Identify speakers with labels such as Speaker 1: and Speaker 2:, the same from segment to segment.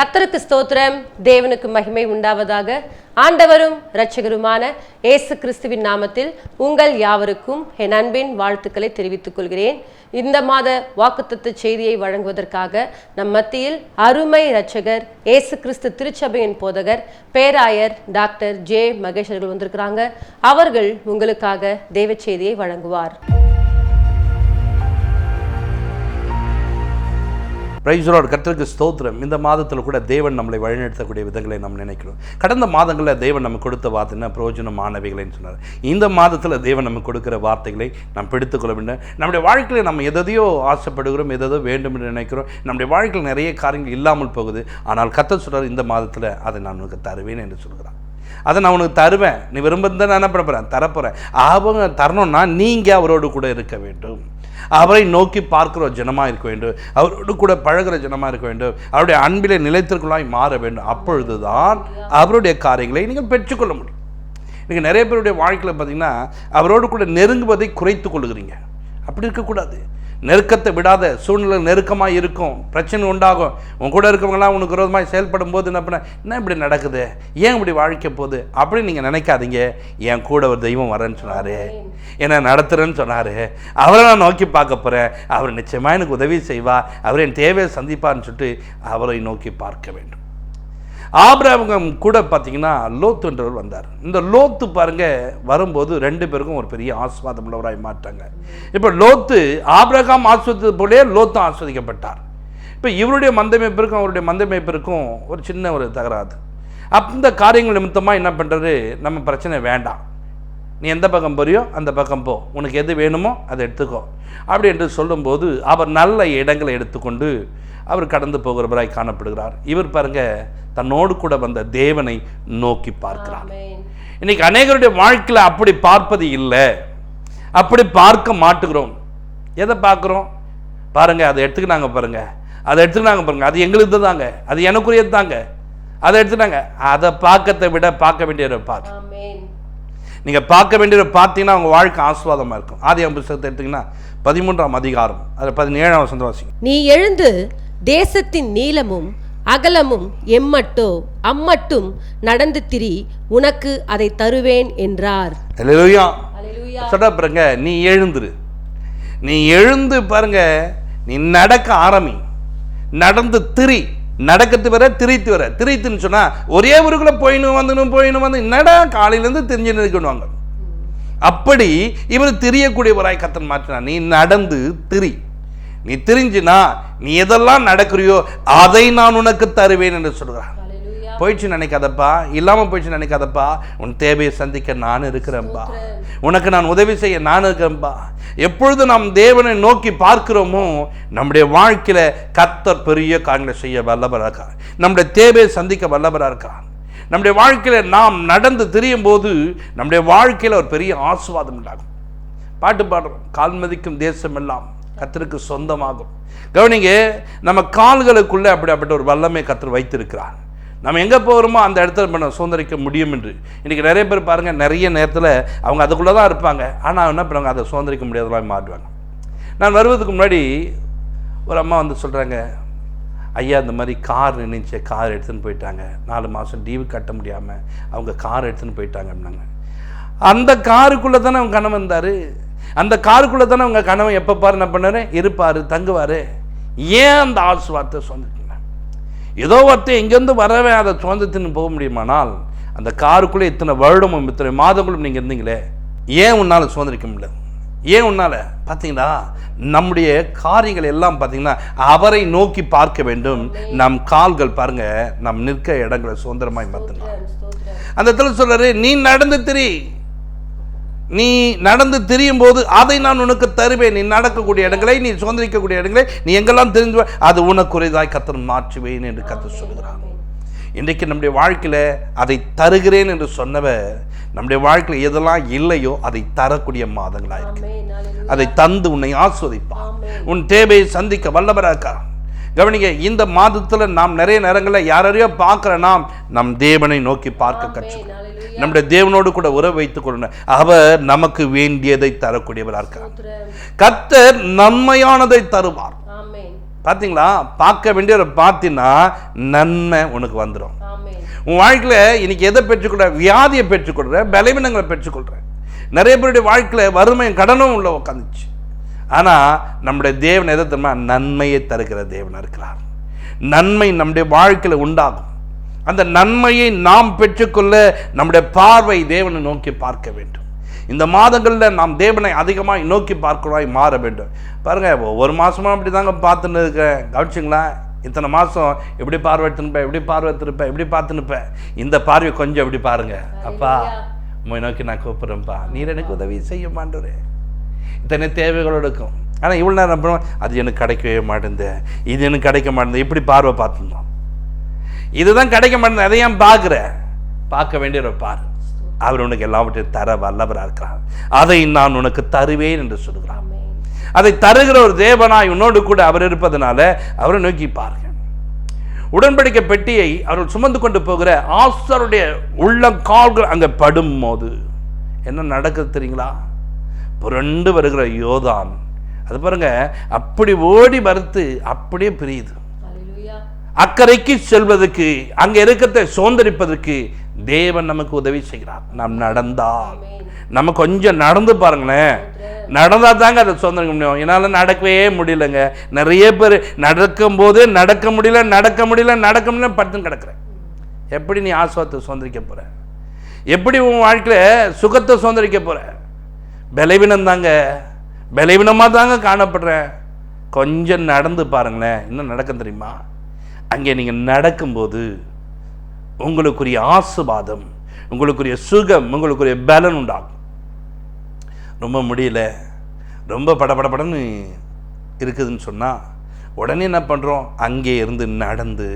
Speaker 1: கர்த்தருக்கு ஸ்தோத்திரம். தேவனுக்கு மகிமை உண்டாவதாக. ஆண்டவரும் இரட்சகருமான இயேசு கிறிஸ்துவின் நாமத்தில் உங்கள் யாவருக்கும் என் அன்பின் வாழ்த்துக்களை தெரிவித்துக் கொள்கிறேன். இந்த மாத வாக்குத்தத்த செய்தியை வழங்குவதற்காக நம் மத்தியில் அருமை இரட்சகர் இயேசு கிறிஸ்து திருச்சபையின் போதகர் பேராயர் டாக்டர் ஜே மகேஷ் அவர்கள் வந்திருக்கிறாங்க. அவர்கள் உங்களுக்காக தேவ செய்தியை வழங்குவார்.
Speaker 2: கர்த்தருக்கு ஸ்தோத்திரம். இந்த மாதத்தில் கூட தேவன் நம்மளை வழிநடத்தக்கூடிய விதங்களை நம்ம நினைக்கிறோம். கடந்த மாதங்களில் தேவன் நமக்கு கொடுத்த வார்த்தைன்னா பிரயோஜனமானவைகளைன்னு சொன்னார். இந்த மாதத்தில் தேவன் நமக்கு கொடுக்குற வார்த்தைகளை நாம் பிடித்துக்கொள்ள வேண்டும். நம்முடைய வாழ்க்கையில் நம்ம எதையோ ஆசைப்படுகிறோம், எதோ வேண்டும் என்று நினைக்கிறோம். நம்முடைய வாழ்க்கையில் நிறைய காரியங்கள் இல்லாமல் போகுது. ஆனால் கர்த்தர் சொல்கிறார், இந்த மாதத்தில் அதை நான் உனக்கு தருவேன் என்று சொல்கிறான். அதை நான் உனக்கு தருவேன், நீ விரும்புதான் நான் என்ன பண்ண போகிறேன், தரப்போகிறேன். அவங்க தரணும்னா நீங்கள் அவரோடு கூட இருக்க வேண்டும், அவரை நோக்கி பார்க்கிற ஜனமாக இருக்க வேண்டும், அவரோடு கூட பழகிற ஜனமாக இருக்க வேண்டும், அவருடைய அன்பிலே நிலைத்திற்குள்ளாய் மாற வேண்டும். அப்பொழுதுதான் அவருடைய காரியங்களை நீங்கள் பெற்றுக்கொள்ள முடியும். நீங்கள் நிறைய பேருடைய வாழ்க்கையில் பார்த்தீங்கன்னா அவரோடு கூட நெருங்குவதை குறைத்து கொள்ளுகிறீங்க. அப்படி இருக்கக்கூடாது. நெருக்கத்தை விடாத சூழ்நிலை நெருக்கமாக இருக்கும், பிரச்சனை உண்டாகும். உன் கூட இருக்கவங்களாம் உனக்கு விரோதமாக செயல்படும் போது என்ன இப்படி நடக்குது, ஏன் இப்படி வாழ்க்கை போகுது அப்படின்னு நீங்கள் நினைக்காதீங்க. என் கூட ஒரு தெய்வம் வரேன்னு சொன்னார், என்னை நடத்துகிறேன்னு சொன்னார், அவரை நான் நோக்கி பார்க்க போகிறேன், அவர் நிச்சயமாக எனக்கு உதவி செய்வார், அவர் என் தேவையை சந்திப்பார்னு சொல்லிட்டு அவரை நோக்கி பார்க்க வேண்டும். ஆபிரகாம் கூட பார்த்தீங்கன்னா லோத்து என்றவர் வந்தார். இந்த லோத்து பாருங்க வரும்போது ரெண்டு பேருக்கும் ஒரு பெரிய ஆசீர்வாதம் உள்ளவராய் மாட்டாங்க. இப்போ லோத்து ஆபிரகாம் ஆஸ்வதித்தது போலே லோத்து ஆஸ்வதிக்கப்பட்டார். இப்போ இவருடைய மந்தமைப்பிற்கும் அவருடைய மந்தமைப்பிற்கும் ஒரு சின்ன ஒரு தகராது. அந்த காரியங்கள் நிமித்தமாக என்ன பண்ணுறது, நம்ம பிரச்சனை வேண்டாம், நீ எந்த பக்கம் போறியோ அந்த பக்கம் போ, உனக்கு எது வேணுமோ அதை எடுத்துக்கோ அப்படி என்று சொல்லும்போது அவர் நல்ல இடங்களை எடுத்துக்கொண்டு அவர் கடந்து போகிறவராய் காணப்படுகிறார். இவர் பாருங்க தன்னோடு கூட வந்த தேவனை நோக்கி பார்க்கிறார். இன்னைக்கு அநேகருடைய வாழ்க்கையில் அப்படி பார்ப்பது இல்லை, அப்படி பார்க்க மாட்டுகிறோம். எதை பார்க்குறோம் பாருங்க, அதை எடுத்துக்கினாங்க பாருங்க, அதை எடுத்துக்கினாங்க பாருங்க, அது எங்களுக்கு தாங்க, அது எனக்குரியது தாங்க, அதை எடுத்துனாங்க. அதை பார்க்கறதை விட பார்க்க வேண்டிய பார்த்து நீங்கள் பார்க்க வேண்டிய பார்த்தீங்கன்னா உங்கள் வாழ்க்கை ஆசீர்வாதமாக இருக்கும். ஆதியாகமம் புத்தகத்தை எடுத்தீங்கன்னா 13ஆம் அதிகாரம் அதில் 17ஆம் வசனம் வாசிங்க.
Speaker 1: நீ எழுந்து தேசத்தின் நீளமும் அகலமும் எம்மட்டோ அம்மட்டும் நடந்து திரி, உனக்கு அதை தருவேன் என்றார்.
Speaker 2: அல்லேலூயா. சொல்ல பாருங்க, நீ எழுந்துரு, நீ எழுந்து பாருங்க, நீ நடக்க ஆரம்பி, நடந்து திரி. நடக்கிறது வர திரித்து வர, திரித்துன்னு சொன்னா ஒரே ஊருக்குள்ள போயின்னு வந்து நட காலையிலேருந்து தெரிஞ்சு நிற்கணுவாங்க. அப்படி இவர் திரியக்கூடியவராய் கர்த்தர் மாற்றினார். நீ நடந்து திரி, நீ திரிஞ்சுனா நீ எதெல்லாம் நடக்கிறியோ அதை நான் உனக்கு தருவேன் என்று சொல்கிறார். போயிடுச்சு நினைக்காதப்பா, இல்லாமல் போயிடுச்சு நினைக்காதப்பா, உன் தேவையை சந்திக்க நான் இருக்கிறேன்பா, உனக்கு நான் உதவி செய்ய நான் இருக்கிறேன்பா. எப்பொழுது நாம் தேவனை நோக்கி பார்க்கிறோமோ நம்முடைய வாழ்க்கையில கர்த்தர் பெரிய காரியங்களை செய்ய வல்லவராக இருக்கார், நம்முடைய தேவையை சந்திக்க வல்லவராக இருக்கார். நம்முடைய வாழ்க்கையில நாம் நடந்து திரியும் போது நம்முடைய வாழ்க்கையில ஒரு பெரிய ஆசீர்வாதம் உண்டாகும். பாட்டு பாடுறோம், கால் மதிக்கும் தேசம் எல்லாம் கர்த்தருக்கு சொந்தமாகும். கவனிங்க, நம்ம கால்களுக்குள்ள அப்படிப்பட்ட ஒரு வல்லமை கர்த்தர் வைத்திருக்கிறார். நம்ம எங்கே போகிறோமோ அந்த இடத்துல நம்ம சுதந்திரிக்க முடியும் என்று. இன்றைக்கி நிறைய பேர் பாருங்கள், நிறைய நேரத்தில் அவங்க அதுக்குள்ளே தான் இருப்பாங்க, ஆனால் என்ன பண்ணுவாங்க, அதை சுதந்திரிக்க முடியாதவங்க மாட்டுவாங்க. நான் வருவதுக்கு முன்னாடி ஒரு அம்மா வந்து சொல்கிறாங்க, ஐயா இந்த மாதிரி கார் நினைச்ச கார் எடுத்துன்னு போயிட்டாங்க, 4 மாதம் டிவி கட்ட முடியாமல் அவங்க கார் எடுத்துன்னு போயிட்டாங்க அப்படின்னாங்க. அந்த காருக்குள்ளே தானே அவங்க கணவன் இருந்தார், அந்த காருக்குள்ளே தானே அவங்க கணவன் எப்போ பாரு என்ன பண்ணார், இருப்பார், தங்குவார். ஏன் அந்த ஆசீர்வாதத்தை சொந்தம் ஏதோ ஒருத்தர் எங்கேருந்து வரவே அதை சுதந்திரத்தின்னு போக முடியுமானால், அந்த காருக்குள்ளே இத்தனை வருடமும் இத்தனை மாதங்களும் நீங்கள் இருந்தீங்களே, ஏன் உன்னால் சுதந்திரிக்க முடியல? ஏன் உன்னால்? பார்த்தீங்களா, நம்முடைய காரியங்கள் எல்லாம் பார்த்தீங்கன்னா அவரை நோக்கி பார்க்க வேண்டும். நம் கால்கள் பாருங்க, நம் நிற்க இடங்களை சுதந்திரமாய் மாற்றணும். அந்த இடத்துல சொல்றாரு, நீ நடந்து திரி, நீ நடந்து திரியும் போது அதை நான் உனக்கு தருவேன். நீ நடக்கக்கூடிய இடங்களை, நீ சுதந்திரிக்கக்கூடிய இடங்களை, நீ எங்கெல்லாம் தெரிஞ்சு அது உனக்குரியதாய் கர்த்தர் மாற்றுவேன் என்று கர்த்தர் சொல்கிறார். இன்றைக்கு நம்முடைய வாழ்க்கையில் அதை தருகிறேன் என்று சொன்னவர் நம்முடைய வாழ்க்கையில் எதெல்லாம் இல்லையோ அதை தரக்கூடிய மாதங்களாக இருக்கு. அதை தந்து உன்னை ஆஸ்வதிப்பார், உன் தேவையை சந்திக்க வல்லவராக. கவனிங்க, இந்த மாதத்தில் நாம் நிறைய நேரங்களில் யாரையோ பார்க்குற நம் தேவனை நோக்கி பார்க்க கற்றுக்கணும். நம்முடைய தேவனோடு கூட உறவு வைத்துக் கொள்ளணும். அவர் நமக்கு வேண்டியதை தரக்கூடியவராக இருக்கிறார். கர்த்தர் நன்மையானதை தருவார். பார்த்தீங்களா? பார்க்க வேண்டிய பார்த்தீங்கன்னா நன்மை உனக்கு வந்துடும். உன் வாழ்க்கையில் இன்னைக்கு எதை பெற்றுக்கொள்ற? வியாதியை பெற்றுக்கொள்ற, பலவீனங்களை பெற்றுக்கொள்ற. நிறைய பேருடைய வாழ்க்கையில் வறுமையும் கடனும் உள்ள உட்காந்துச்சு. ஆனால் நம்முடைய தேவன் எதை தெரியுமா? நன்மையை தருகிற தேவனாக இருக்கிறார். நன்மை நம்முடைய வாழ்க்கையில் உண்டாகும். அந்த நன்மையை நாம் பெற்றுக்கொள்ள நம்முடைய பார்வை தேவனை நோக்கி பார்க்க வேண்டும். இந்த மாதங்களில் நாம் தேவனை அதிகமாக நோக்கி பார்க்கறாய் மாற வேண்டும். பாருங்கள், ஒவ்வொரு மாதமும் அப்படி தாங்க பார்த்துன்னு இருக்கேன். கவனிச்சிங்களா? இத்தனை மாதம் எப்படி பார்வை எடுத்துனுப்பேன், எப்படி பார்வை எடுத்துருப்பேன், எப்படி பார்த்துனுப்பேன். இந்த பார்வை கொஞ்சம் எப்படி பாருங்க. அப்பா உம்மை நோக்கி நான் கூப்பிட்றேன்ப்பா, நீர் எனக்கு உதவி செய்ய மாட்டேறே. இத்தனை தேவைகளோடு இருக்கும். ஆனால் இவ்வளோ நேரம் அப்புறம் அது எனக்கு கிடைக்கவே மாட்டேங்குது, இது எனக்கு கிடைக்க மாட்டேங்குது. இப்படி பார்வை பார்த்துருந்தோம். இதுதான் கிடைக்க மாட்டேங்குது. அதையும் பார்க்க வேண்டிய பாரு. அவர் உனக்கு எல்லாவற்றையும் தர வல்லவராக இருக்கிறார். அதை நான் உனக்கு தருவேன் என்று சொல்கிறார். அதை தருகிற ஒரு தேவனாய் உன்னோடு கூட அவர் இருப்பதனால அவரை நோக்கி பாருங்க. உடன்படிக்கை பெட்டியை அவர்கள் சுமந்து கொண்டு போகிற ஆசாரியருடைய உள்ளங்கால்கள் அங்கே படும் போது என்ன நடக்குது தெரியுங்களா? புரண்டு வருகிற யோர்தான் அது பாருங்க, அப்படி ஓடி மறுத்து அப்படியே பிரியுது. அக்கறைக்கு செல்வதற்கு, அங்க இருக்கத்தை சுதந்திரிப்பதற்கு தேவன் நமக்கு உதவி செய்கிறார். நாம் நடந்தால், நம்ம கொஞ்சம் நடந்து பாருங்களேன், நடந்தா தாங்க அதை சுதந்திரிக்க முடியும். என்னால் நடக்கவே முடியலங்க. நிறைய பேர் நடக்கும் போது நடக்க முடியல படுத்துன்னு கிடக்குறேன். எப்படி நீ ஆசுவாதத்தை சுதந்திரிக்க போற? எப்படி உன் வாழ்க்கையில் சுகத்தை சுதந்திரிக்க போற? பலவீனம் தாங்க, பலவீனமாக தாங்க காணப்படுறேன். கொஞ்சம் நடந்து பாருங்களேன், இன்னும் நடக்க தெரியுமா? அங்கே நீங்கள் நடக்கும்போது உங்களுக்குரிய ஆசீர்வாதம், உங்களுக்குரிய சுகம், உங்களுக்குரிய பலன் உண்டாகும். ரொம்ப முடியல, ரொம்ப படபடன்னு இருக்குதுன்னு சொன்னால் உடனே என்ன பண்ணுறோம்? அங்கே இருந்து நடந்து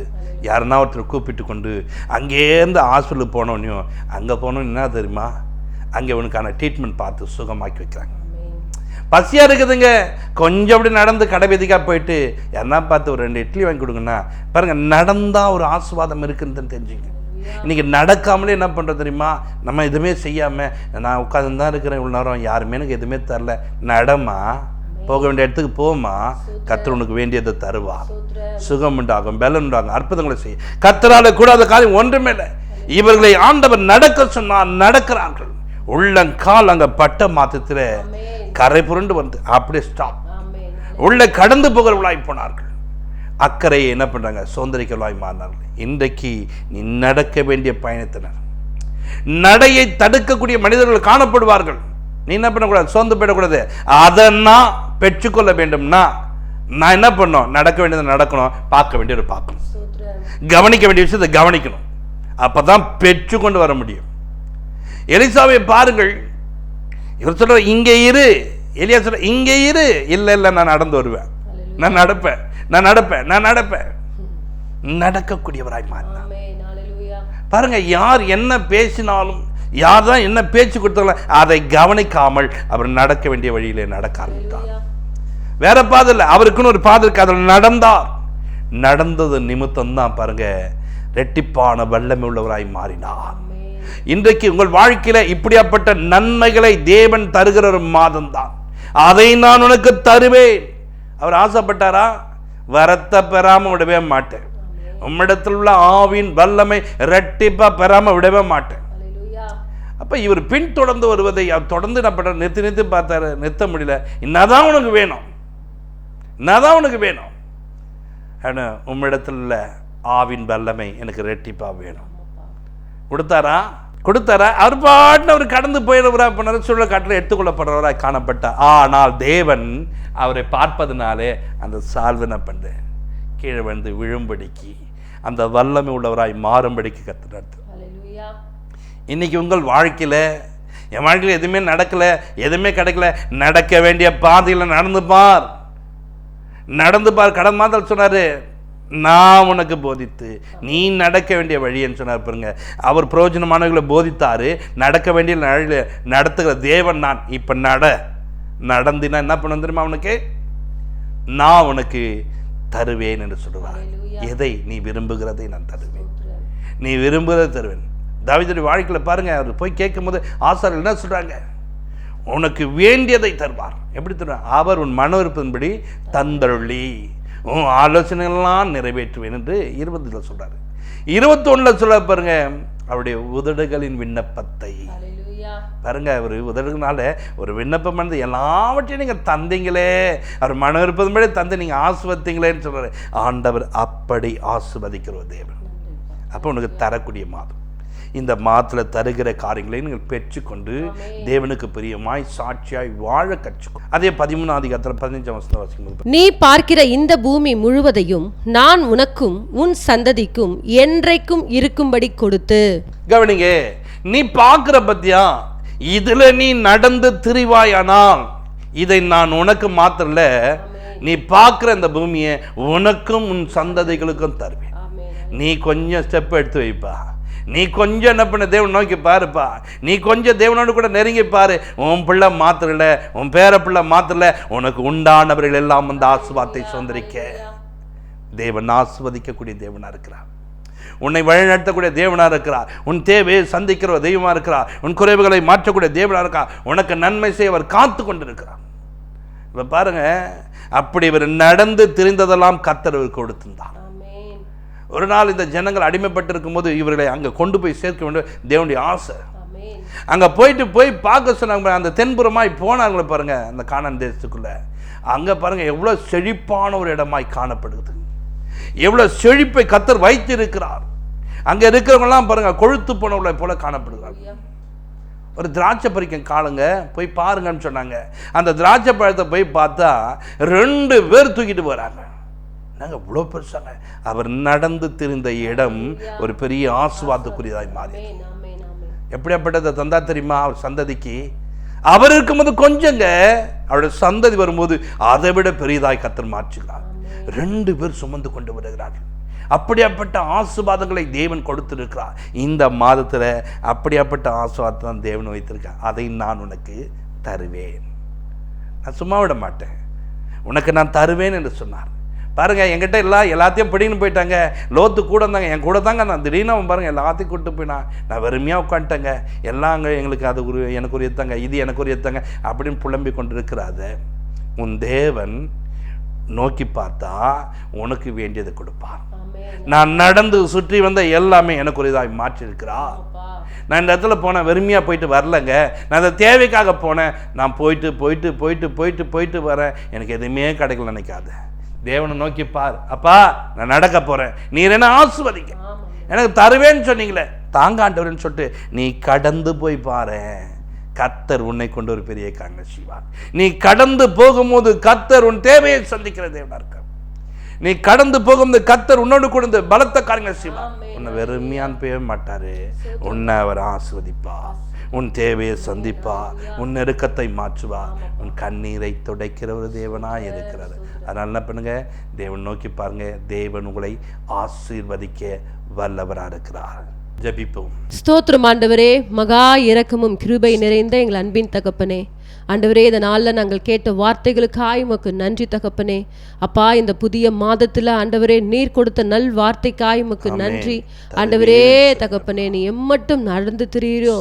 Speaker 2: யாருன்னா ஒருத்தர் கூப்பிட்டு கொண்டு அங்கேருந்து ஹாஸ்பிட்டலுக்கு போனோன்னையும் அங்கே போனோன்னு என்ன தெரியுமா? அங்கே உனக்கான ட்ரீட்மெண்ட் பார்த்து சுகமாக்கி வைக்கிறாங்க. பசியாக இருக்குதுங்க, கொஞ்சம் அப்படி நடந்து கடை வீதிக்காக போயிட்டு யாருன்னா பார்த்து ஒரு 2 இட்லி வாங்கி கொடுங்கன்னா பாருங்கள், நடந்தால் ஒரு ஆசீர்வாதம் இருக்குதுன்னு தெரிஞ்சுங்க. இன்றைக்கி நடக்காமலே என்ன பண்ணுறது தெரியுமா? நம்ம எதுவுமே செய்யாமல் நான் உட்காந்து தான் இருக்கிறேன் இவ்வளோ நேரம், யாருமே எனக்கு எதுவுமே தரல. நடமா, போக வேண்டிய இடத்துக்கு போமா, கர்த்தர் உனக்கு வேண்டியதை தருவா. சுகம் உண்டாகும், பலன் உண்டாகும், அற்புதங்களை செய்ய. கர்த்தரால கூடாத காரியம் ஒன்றுமே இல்லை. இவர்களை ஆண்டவர் நடக்க சொன்னால் நடக்கிறார்கள். உள்ளங்கால் அங்கே பட்ட மாத்திரத்தில் கரை புரண்டு வந்து அப்படியே ஸ்டாப், உள்ள கடந்து போகிறவர்களாய் போனார்கள். அக்கறையை என்ன பண்ணுறாங்க? சுதந்திரிக்கலாய் மாறினார்கள். இன்றைக்கு நீ நடக்க வேண்டிய பயணத்தினர், நடையை தடுக்கக்கூடிய மனிதர்கள் காணப்படுவார்கள். நீ என்ன பண்ணக்கூடாது? சோர்ந்து போயிடக்கூடாது. அதை நான் பெற்றுக்கொள்ள வேண்டும்னா நான் என்ன பண்ணணும்? நடக்க வேண்டியதை நடக்கணும், பார்க்க வேண்டியதை பார்க்கணும், கவனிக்க வேண்டிய விஷயத்தை கவனிக்கணும். அப்போ தான் பெற்றுக்கொண்டு வர முடியும். எலிசாவை பாருங்கள், இவர் சொல்ற இங்கே இரு, எலியா சொல்ற இங்கே இரு. இல்லை நான் நடந்து வருவேன், நான் நடப்பேன். நடக்கக்கூடியவராய் மாறினார். பாருங்க, யார் என்ன பேசினாலும், யார் தான் என்ன பேச்சு கொடுத்தாலும் அதை கவனிக்காமல் அவர் நடக்க வேண்டிய வழியிலே நடக்க ஆரம்பித்தார். வேற பாதை இல்லை, அவருக்குன்னு ஒரு பாதை இருக்கு, அதில் நடந்தார். நடந்தது நிமித்தம் தான் பாருங்க ரெட்டிப்பான வல்லமை உள்ளவராய் மாறினார். இன்றைக்கு உங்கள் வாழ்க்கையில இப்படியாப்பட்ட நன்மைகளை தேவன் தருகிற ஒரு மாதம் தான். அதை நான் உனக்கு தருவேன். அவர் ஆசைப்பட்டாரா? வரத்தை பெறாம விடவே மாட்டேன். உம்மிடத்தில் உள்ள ஆவின் வல்லமை ரெட்டிப்பா பெறாம விடவே மாட்டேன். அப்ப இவர் பின் தொடர்ந்து வருவதை அவர் தொடர்ந்து நிறுத்தி பார்த்தாரு, நிறுத்த முடியல. என்னதான் உனக்கு வேணும், என்னதான் உனக்கு வேணும்? உம்மிடத்தில் உள்ள ஆவின் வல்லமை எனக்கு ரெட்டிப்பா வேணும். கொடுத்தாரா? அவர் பாட்டு அவர் கடந்து போயிடுறவரா சூழல் காட்டில் எடுத்துக்கொள்ளப்படுறவராக காணப்பட்டார். ஆனால் தேவன் அவரை பார்ப்பதனாலே அந்த சால்வனை பண்ண கீழே வந்து விழும்படிக்கு, அந்த வல்லமை உள்ளவராய் மாறும்படிக்கு கத்துறாரு. இன்னைக்கு உங்கள் வாழ்க்கையில், என் வாழ்க்கையில் எதுவுமே நடக்கலை, எதுவுமே கிடைக்கல, நடக்க வேண்டிய பாதையில் நடந்து பார். கடந்த மாதம் சொன்னாரு, நான் உனக்கு போதித்து நீ நடக்க வேண்டிய வழின்னு சொன்னார். பாருங்க, அவர் பிரயோஜனமானவர்களை போதித்தாரு, நடக்க வேண்டிய நடத்துகிற தேவன் நான். இப்ப நடந்தினா என்ன பண்ண தெரியுமா? அவனுக்கு நான் உனக்கு தருவேன் என்று சொல்லுவார். எதை? நீ விரும்புகிறதை நான் தருவேன், நீ விரும்புகிறதை தருவேன். தாவீதுடைய வாழ்க்கையில் பாருங்க, அவர் போய் கேட்கும் போது ஆசாரியர்கள் என்ன சொல்றாங்க? உனக்கு வேண்டியதை தருவார். எப்படி தருவார்? அவர் உன் மன விருப்பத்தின்படி தந்தருளி உன் ஆலோசனைகள்லாம் நிறைவேற்றுவேன் என்று 20 சொல்றாரு. 21 சொல்ல பாருங்க, அவருடைய உதடுகளின் விண்ணப்பத்தை பாருங்க. அவர் உதடுனால ஒரு விண்ணப்பம் பண்ணது எல்லாவற்றையும் நீங்கள் தந்தீங்களே, அவர் மனம் இருப்பதும்படி தந்தை நீங்கள் ஆசிர்வதிங்களேன்னு சொல்றாரு. ஆண்டவர் அப்படி ஆசிர்வதிக்கிற தேவன். அப்போ உனக்கு தரக்கூடிய மாதம். இந்த மாதத்தில் தருகிற காரியங்களை நீங்கள் பெற்றுக்கொண்டு தேவனுக்கு பிரியமாய் சாட்சியாய் வாழ கற்றுக்கொள். அதே 13ஆம் அதிகாரத்தில் 15ஆம் வசனம் வாசிக்கும்.
Speaker 1: நீ பார்க்கிற இந்த பூமி முழுவதையும் நான் உனக்கும் உன் சந்ததிக்கும் என்றைக்கும் இருக்கும்படி கொடுத்து.
Speaker 2: கவனிங்க, நீ பார்க்கிற பத்தியா, இதுல நீ நடந்து திரிவாயானால் இதை நான் உனக்கு மாத்திரல, நீ பார்க்கிற இந்த பூமியை உனக்கும் உன் சந்ததிகளுக்கும் தருவேன். நீ கொஞ்சம் ஸ்டெப் எடுத்து வைப்பா, நீ கொஞ்சம் என்ன பண்ண தேவன் நோக்கி பாருப்பா, நீ கொஞ்சம் தேவனோடு கூட நெருங்கி பாரு. உன் பிள்ளை மாத்திரல, உன் பேர பிள்ளை மாத்திரல, உனக்கு உண்டானவர்கள் எல்லாம் வந்து ஆசீர்வாதத்தை சுதந்திரிக்க தேவன் ஆசீர்வதிக்கக்கூடிய தேவனா இருக்கிறார். உன்னை வழிநடத்தக்கூடிய தேவனா இருக்கிறார். உன் தேவையை சந்திக்கிற தெய்வமா இருக்கிறார். உன் குறைவுகளை மாற்றக்கூடிய தேவனா இருக்கிறார். உனக்கு நன்மை செய்ய அவர் காத்து கொண்டிருக்கிறார். இப்ப பாருங்க, அப்படி இவர் நடந்து திரிந்ததெல்லாம் கர்த்தர் கொடுத்திருந்தார். ஒரு நாள் இந்த ஜனங்கள் அடிமைப்பட்டு இருக்கும் போது இவர்களை அங்கே கொண்டு போய் சேர்க்க வேண்டும் தேவனுடைய ஆசை. அங்கே போய் பார்க்க சொன்னாங்க. அந்த தென்புறமாய் போனாங்களே பாருங்க, அந்த கானான் தேசத்துக்குள்ள. அங்கே பாருங்க எவ்வளோ செழிப்பான ஒரு இடமாய் காணப்படுது, எவ்வளோ செழிப்பை கர்த்தர் வைத்திருக்கிறார். அங்கே இருக்கிறவங்கலாம் பாருங்க கொழுத்து போனவர்களை போல காணப்படுகிறாங்க. ஒரு திராட்சை பறிக்கும் காலங்க போய் பாருங்கன்னு சொன்னாங்க. அந்த திராட்சை பழத்தை போய் பார்த்தா 2 பேர் தூக்கிட்டு போறாங்க. நாங்கள் இவ்வளோ பெருசாங்க. அவர் நடந்து திரிந்த இடம் ஒரு பெரிய ஆசீர்வாதத்துக்குரியதாய் மாறி. எப்படியாப்பட்டதை தந்தா தெரியுமா? அவர் சந்ததிக்கு அவர் இருக்கும்போது கொஞ்சங்க, அவருடைய சந்ததி வரும்போது அதை விட பெரியதாய் கர்த்தர் மாற்றுகிறார். 2 பேர் சுமந்து கொண்டு வருகிறார்கள். அப்படியாப்பட்ட ஆசீர்வாதங்களை தேவன் கொடுத்திருக்கிறார். இந்த மாதத்தில் அப்படியாப்பட்ட ஆசீர்வாதத்தை தான் தேவன் வைத்திருக்கார். அதை நான் உனக்கு தருவேன். நான் சும்மா விட மாட்டேன், உனக்கு நான் தருவேன் என்று சொன்னார். பாருங்க, என்கிட்ட எல்லாத்தையும் பிடின்னு போயிட்டாங்க. லோத்து கூட இருந்தாங்க, என் கூட தாங்க. நான் திடீர்னு அவன் பாருங்க எல்லாத்தையும் கூப்பிட்டு போய் நான் வெறுமையாக உட்காந்துட்டேங்க. எல்லாம் அங்கே எங்களுக்கு அது எனக்கு ஒரு எத்தாங்க, இது எனக்கு ஒரு எத்தாங்க அப்படின்னு புலம்பி கொண்டு இருக்கிறாத உன் தேவன் நோக்கி பார்த்தா உனக்கு வேண்டியதை கொடுப்பார். நான் நடந்து சுற்றி வந்த எல்லாமே எனக்கு ஒரு இதாக மாற்றிருக்கிறார். நான் இந்த இடத்துல போனேன், வெறுமையாக போயிட்டு வரலங்க. நான் அந்த தேவைக்காக போனேன். நான் போயிட்டு போயிட்டு போயிட்டு போயிட்டு போயிட்டு வரேன், எனக்கு எதுவுமே கிடைக்கல நினைக்காத. தேவனை நோக்கி பார். அப்பா, நான் நடக்க போறேன், நீர் என்ன ஆசீர்வதிங்க, எனக்கு தருவேன்னு சொன்னீங்களே, தாங்காண்டவர்னு சொல்லிட்டு நீ கடந்து போய் பாரு. கர்த்தர் உன்னை கொண்டு ஒரு பெரிய காரியங்களை செய்வார். நீ கடந்து போகும்போது கர்த்தர் உன் தேவையை சந்திக்கிற தேவனா இருக்க. நீ கடந்து போகும்போது கர்த்தர் உன்னோடு கூட பலத்த காரியங்களை செய்வார். உன்னை வெறுமையான் போய மாட்டாரு, உன்னை அவர் ஆசீர்வதிப்பா, உன் தேவையை சந்திப்பா, உன் நெருக்கத்தை மாற்றுவா, உன் கண்ணீரை துடைக்கிற ஒரு தேவனாய் இருக்கிறார். அதனால என்ன பண்ணுங்க, தேவன் நோக்கி பாருங்க. தேவன் உங்களை ஆசீர்வதிக்க வல்லவராக இருக்கிறார். ஜெபிப்போம்.
Speaker 1: ஸ்தோத்திரம் ஆண்டவரே, மகா இரக்கமும் கிருபை நிறைந்த எங்கள் அன்பின் தகப்பனே. ஆண்டவரே, இந்த நாளில் நாங்கள் கேட்ட வார்த்தைகளுக்காய் உமக்கு நன்றி தகப்பனே. அப்பா, இந்த புதிய மாதத்தில் ஆண்டவரே நீர் கொடுத்த நல் வார்த்தைக்காய் உமக்கு நன்றி ஆண்டவரே தகப்பனே. நீ எம்மட்டும் நடந்து திரியிறோ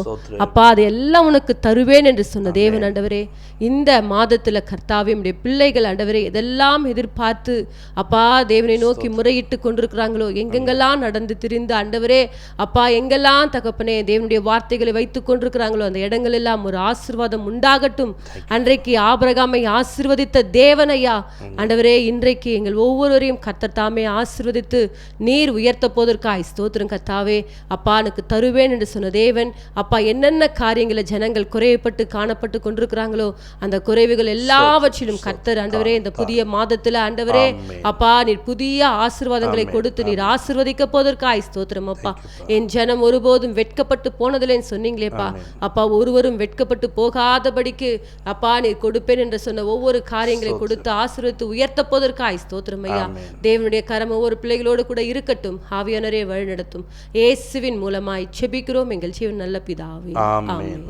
Speaker 1: அப்பா, அது எல்லாம் உனக்கு தருவேன் என்று சொன்ன தேவன் ஆண்டவரே. இந்த மாதத்தில் கர்த்தாவே உம்முடைய பிள்ளைகள் ஆண்டவரே எதெல்லாம் எதிர்பார்த்து அப்பா தேவனை நோக்கி முறையிட்டு கொண்டிருக்கிறாங்களோ, எங்கெங்கெல்லாம் நடந்து திரிந்து ஆண்டவரே அப்பா எங்கெல்லாம் தகப்பனே தேவனுடைய வார்த்தைகளை வைத்துக் கொண்டிருக்கிறாங்களோ அந்த இடங்கள் எல்லாம் ஒரு ஆசீர்வாதம் உண்டாகட்டும். அன்றைக்கு ஆபிரகாமை ஆசீர்வதித்த தேவனையா ஆண்டவரே, இன்றைக்கு எங்கள் ஒவ்வொருவரையும் கர்த்தர் தாமே ஆசீர்வதித்து நீர் உயர்த்த போதற்காய் ஸ்தோத்திரம் கர்த்தாவே. அப்பா, எனக்கு தருவேன் என்று சொன்ன தேவன் அப்பா, என்னென்ன காரியங்களை ஜனங்கள் குறைவுபட்டு காணப்பட்டு கொண்டிருக்கிறாங்களோ அந்த குறைவுகள் எல்லாவற்றிலும் கர்த்தர் ஆண்டவரே இந்த புதிய மாதத்துல ஆண்டவரே அப்பா நீர் புதிய ஆசீர்வாதங்களை கொடுத்து நீர் ஆசீர்வதிக்க போதற்காய் ஸ்தோத்திரம் அப்பா. என் ஜனம் ஒருபோதும் வெட்கப்பட்டு போனதில்லைன்னு சொன்னீங்களேப்பா அப்பா, ஒருவரும் வெட்கப்பட்டு போகாதபடிக்கு அப்பா நீர் கொடுப்பேன் என்று சொன்ன ஒவ்வொரு காரியங்களை கொடுத்து ஆசீர்வதித்து உயர்த்த போதற்காய் ஸ்தோத்திரம் ஐயா. தேவனுடைய கரம் ஒவ்வொரு பிள்ளைகளோடு கூட இருக்கட்டும். ஆவியானவரே வழி நடத்தும். இயேசுவின் மூலமாய் ஜெபிக்கிறோம் எங்கள் ஜீவன் நல்ல பிதாவே. ஆமென்.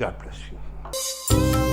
Speaker 2: God bless you.